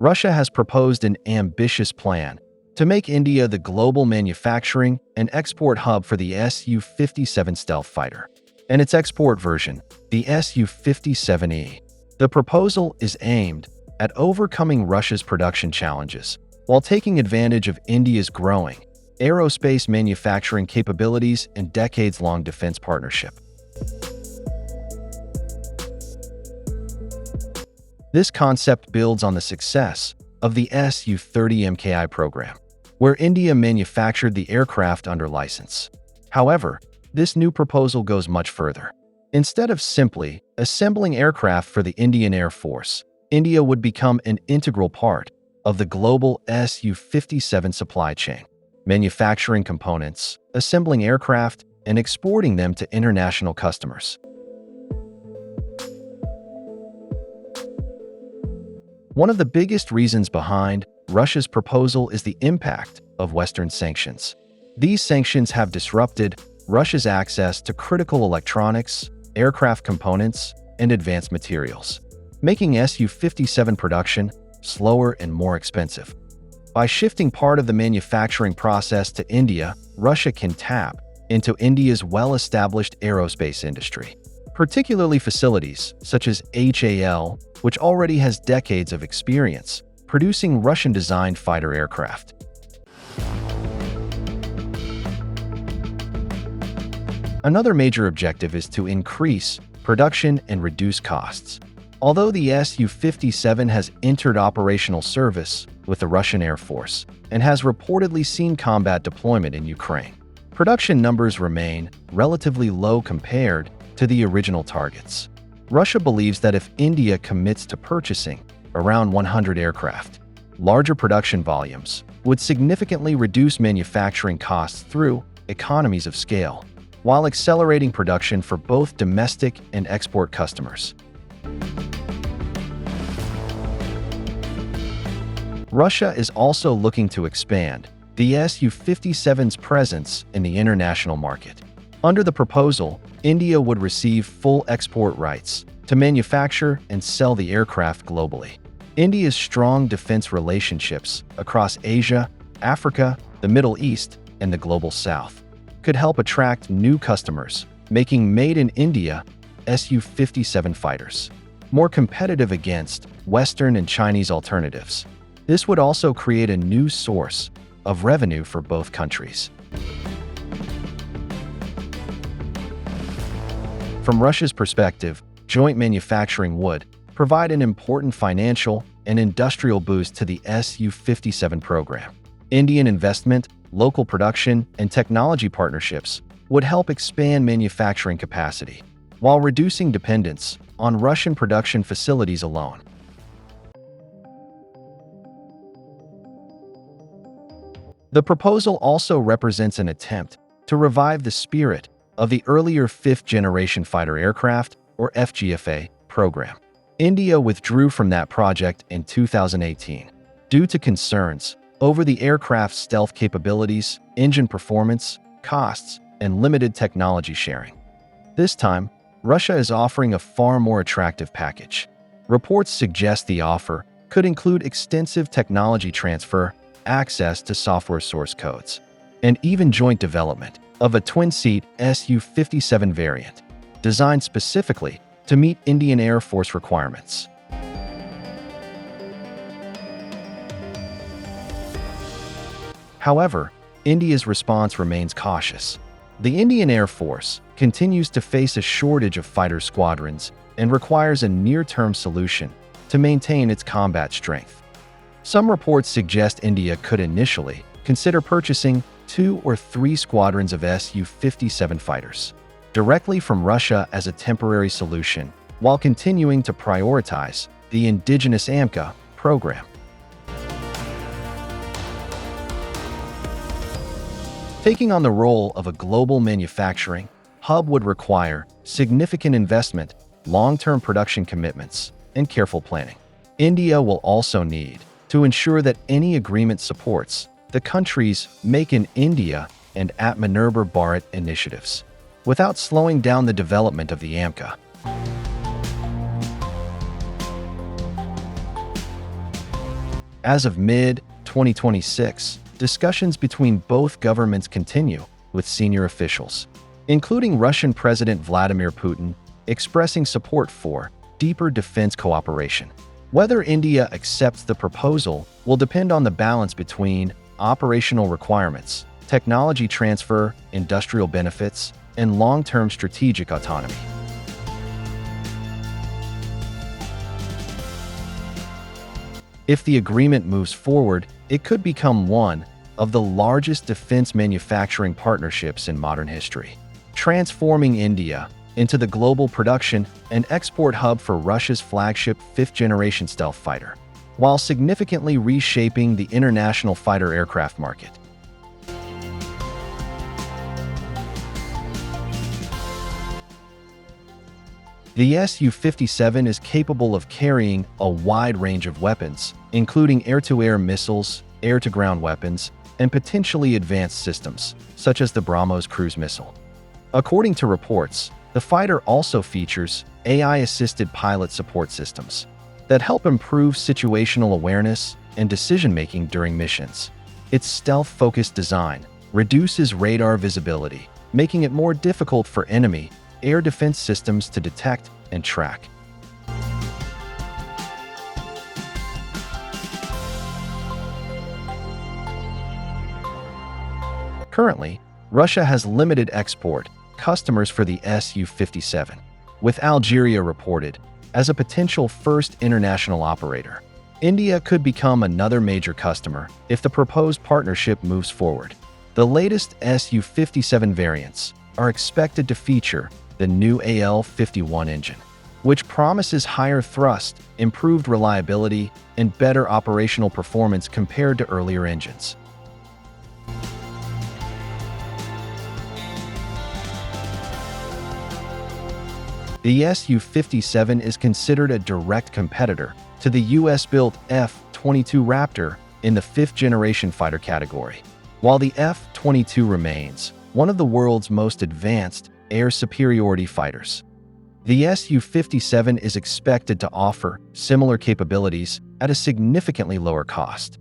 Russia has proposed an ambitious plan to make India the global manufacturing and export hub for the Su-57 stealth fighter and its export version, the Su-57E. The proposal is aimed at overcoming Russia's production challenges while taking advantage of India's growing aerospace manufacturing capabilities and decades-long defense partnership. This concept builds on the success of the Su-30 AMCA program, where India manufactured the aircraft under license. However, this new proposal goes much further. Instead of simply assembling aircraft for the Indian Air Force, India would become an integral part of the global Su-57 supply chain, manufacturing components, assembling aircraft, and exporting them to international customers. One of the biggest reasons behind Russia's proposal is the impact of Western sanctions. These sanctions have disrupted Russia's access to critical electronics, aircraft components, and advanced materials, making Su-57 production slower and more expensive. By shifting part of the manufacturing process to India, Russia can tap into India's well-established aerospace industry, particularly facilities such as HAL, which already has decades of experience producing Russian-designed fighter aircraft. Another major objective is to increase production and reduce costs. Although the Su-57 has entered operational service with the Russian Air Force and has reportedly seen combat deployment in Ukraine, production numbers remain relatively low compared to the original targets. Russia believes that if India commits to purchasing around 100 aircraft, larger production volumes would significantly reduce manufacturing costs through economies of scale, while accelerating production for both domestic and export customers. Russia is also looking to expand the Su-57's presence in the international market. Under the proposal, India would receive full export rights to manufacture and sell the aircraft globally. India's strong defense relationships across Asia, Africa, the Middle East, and the Global South could help attract new customers, making Made in India Su-57 fighters more competitive against Western and Chinese alternatives. This would also create a new source of revenue for both countries. From Russia's perspective, joint manufacturing would provide an important financial and industrial boost to the Su-57 program. Indian investment, local production, and technology partnerships would help expand manufacturing capacity, while reducing dependence on Russian production facilities alone. The proposal also represents an attempt to revive the spirit of the earlier fifth-generation fighter aircraft, or FGFA, program. India withdrew from that project in 2018 due to concerns over the aircraft's stealth capabilities, engine performance, costs, and limited technology sharing. This time, Russia is offering a far more attractive package. Reports suggest the offer could include extensive technology transfer, access to software source codes, and even joint development of a twin-seat Su-57 variant, designed specifically to meet Indian Air Force requirements. However, India's response remains cautious. The Indian Air Force continues to face a shortage of fighter squadrons and requires a near-term solution to maintain its combat strength. Some reports suggest India could initially consider purchasing 2 or 3 squadrons of Su-57 fighters directly from Russia as a temporary solution, while continuing to prioritize the indigenous AMCA program. Taking on the role of a global manufacturing hub would require significant investment, long-term production commitments, and careful planning. India will also need to ensure that any agreement supports the country's Make in India and Atmanirbhar Bharat initiatives, without slowing down the development of the AMCA. As of mid-2026, discussions between both governments continue, with senior officials, including Russian President Vladimir Putin, expressing support for deeper defense cooperation. Whether India accepts the proposal will depend on the balance between operational requirements, technology transfer, industrial benefits, and long-term strategic autonomy. If the agreement moves forward, it could become one of the largest defense manufacturing partnerships in modern history, transforming India into the global production and export hub for Russia's flagship fifth-generation stealth fighter, while significantly reshaping the international fighter aircraft market. The Su-57 is capable of carrying a wide range of weapons, including air-to-air missiles, air-to-ground weapons, and potentially advanced systems, such as the BrahMos cruise missile. According to reports, the fighter also features AI-assisted pilot support systems that help improve situational awareness and decision-making during missions. Its stealth-focused design reduces radar visibility, making it more difficult for enemy air defense systems to detect and track. Currently, Russia has limited export customers for the Su-57, with Algeria reported as a potential first international operator. India could become another major customer if the proposed partnership moves forward. The latest Su-57 variants are expected to feature the new AL-51 engine, which promises higher thrust, improved reliability, and better operational performance compared to earlier engines. The Su-57 is considered a direct competitor to the US-built F-22 Raptor in the fifth-generation fighter category. While the F-22 remains one of the world's most advanced air superiority fighters, the Su-57 is expected to offer similar capabilities at a significantly lower cost.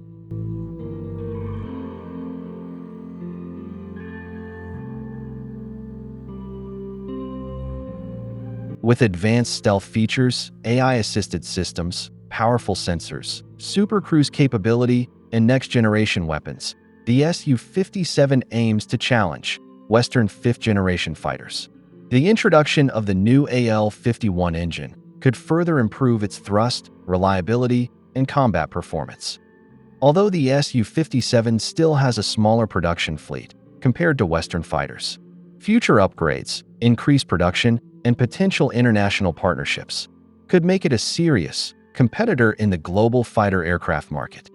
With advanced stealth features, AI-assisted systems, powerful sensors, supercruise capability, and next-generation weapons, the Su-57 aims to challenge Western fifth-generation fighters. The introduction of the new AL-51 engine could further improve its thrust, reliability, and combat performance. Although the Su-57 still has a smaller production fleet compared to Western fighters, future upgrades, increased production, and potential international partnerships could make it a serious competitor in the global fighter aircraft market.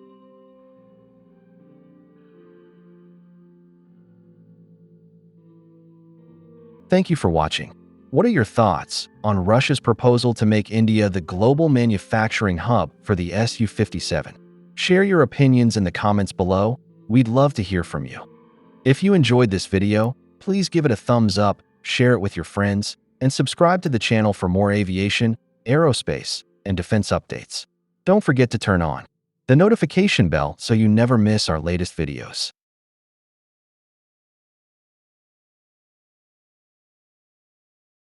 Thank you for watching. What are your thoughts on Russia's proposal to make India the global manufacturing hub for the Su-57? Share your opinions in the comments below. We'd love to hear from you. If you enjoyed this video, please give it a thumbs up, share it with your friends, and subscribe to the channel for more aviation, aerospace, and defense updates. Don't forget to turn on the notification bell so you never miss our latest videos.